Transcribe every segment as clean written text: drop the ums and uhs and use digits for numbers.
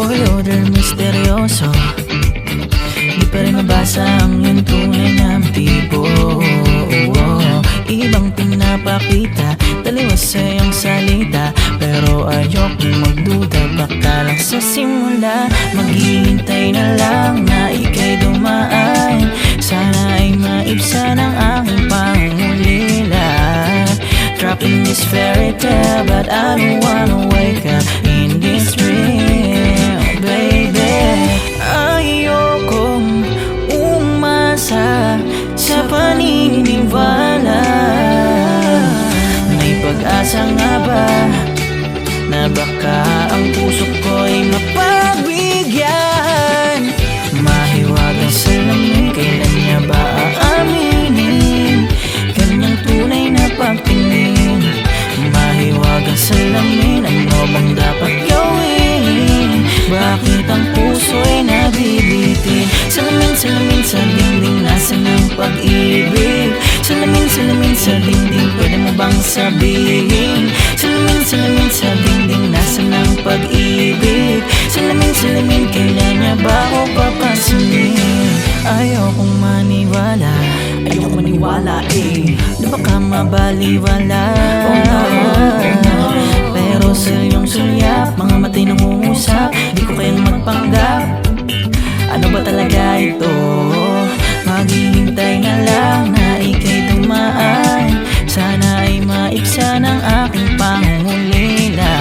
Oy, order misteryoso, di pa rin mabasa ang iyong tunay na motibo. Ibang pinapakita, taliwas sa iyong salita, pero ayokong magduda, baka lang sa simula. Maghihintay na lang na ika'y dumaan, sana ay maibsan ang aking pangulila. Dropping this fairy tale, but I don't wanna wake up in this dream, baby. Ayokong umasa sa paniniwala. May pag-asa nga ba na baka ang puso ko'y mapagbigyan? Mahiwagang salamin, kailan niya ba aaminin kanyang tunay na pagtingin? Mahiwagang salamin, ano bang dapat gawin? Bakit ang puso'y nabibitin? Salamin, salamin sa dingding, nasan ang pag-ibig? Salamin, salamin sa dingding, pwede mo bang sabihin? Salamin, salamin sa dingding, nasan ang pag-ibig? Salamin, salamin, kailan niya ba ako papansinin? Ayokong maniwala, ayokong maniwala na baka mabaliwala. Pero sa iyong sulyap, mga matay nangungusap, di ko kayang magpanggap. Ano ba talaga ito? Maghihintay na lang na ika'y dumaan, sana ay maibsan ang aking pangungulila.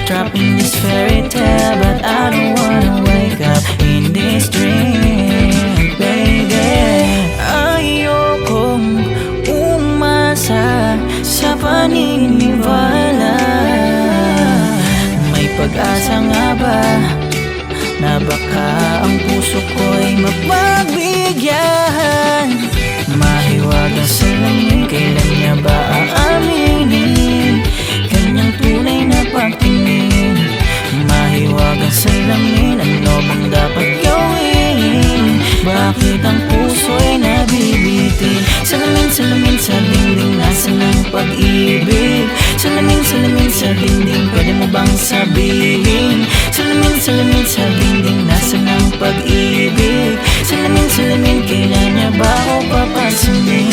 Dropping this fairy tale, but I don't wanna wake up in this dream, baby. Ayokong umasa sa paniniwala. May pag-asa nga ba na baka ang puso ko'y mapagbigyan? Mahiwagang salamin, kailan niya ba aaminin kanyang tunay na pagtingin? Mahiwagang salamin, ano bang dapat gawin? Bakit ang puso'y nabibitin? Salamin, salamin sa dingding, nasan ang pag-ibig? Salamin, salamin sa dingding, pwede mo bang sabihin? Salamin, salamin sa dingding, nasan ang pag-ibig? Salamin, salamin, kailan niya ba ako papansinin?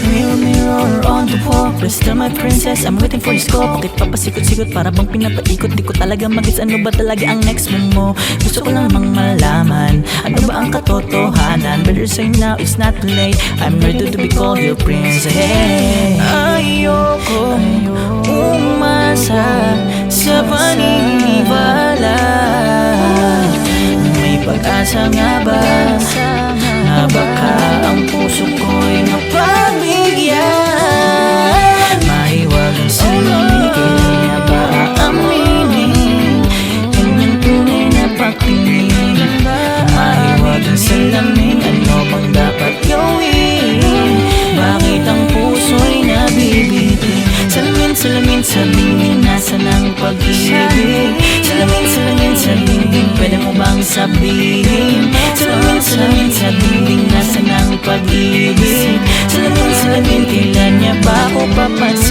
Mirror, mirror on the wall, please tell my princess I'm waiting for your scope. Bakit papasikot-sikot para bang pinapaikot? Di ko talaga mag-gets, ano ba talaga ang next move mo? Gusto ko lang mang malaman, ano ba ang katotohanan? Better say now, it's not too late, I'm ready to be called your princess. Ayoko umasa sa paniniwala. May pag-asa nga ba na baka ang puso ko'y mapagbigyan? Mahiwagang salamin, kailan niya ba aaminin kanyang tunay na pagtingin? Mahiwagang salamin, ano bang dapat gawin? Bakit ang puso'y nabibitin? Salamin, salamin sa dingding, nasan ang pag-ibig? Salamin, salamin sa dingding, pwede mo bang sabihin? Salamin, salamin sa dingding, nasan ang pag-ibig? Salamin, salamin, kailan niya ba ako papansin?